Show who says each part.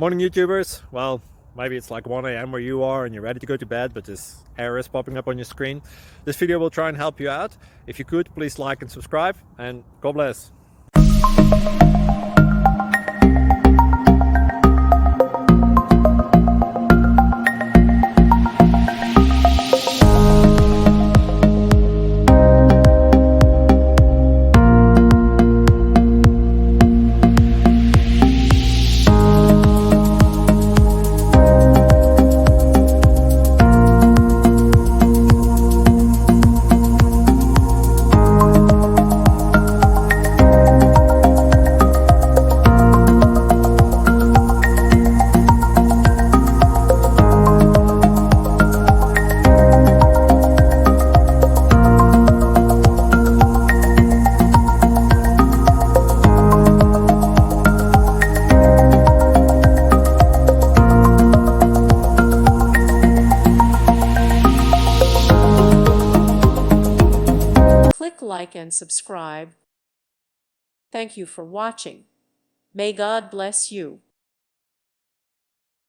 Speaker 1: Morning YouTubers. Well, maybe it's like 1 a.m. where you are and you're ready to go to bed, but this error is popping up on your screen. This video will try and help you out. If you could, please like and subscribe, and God bless.
Speaker 2: Click like and subscribe. Thank you for watching. May God bless you.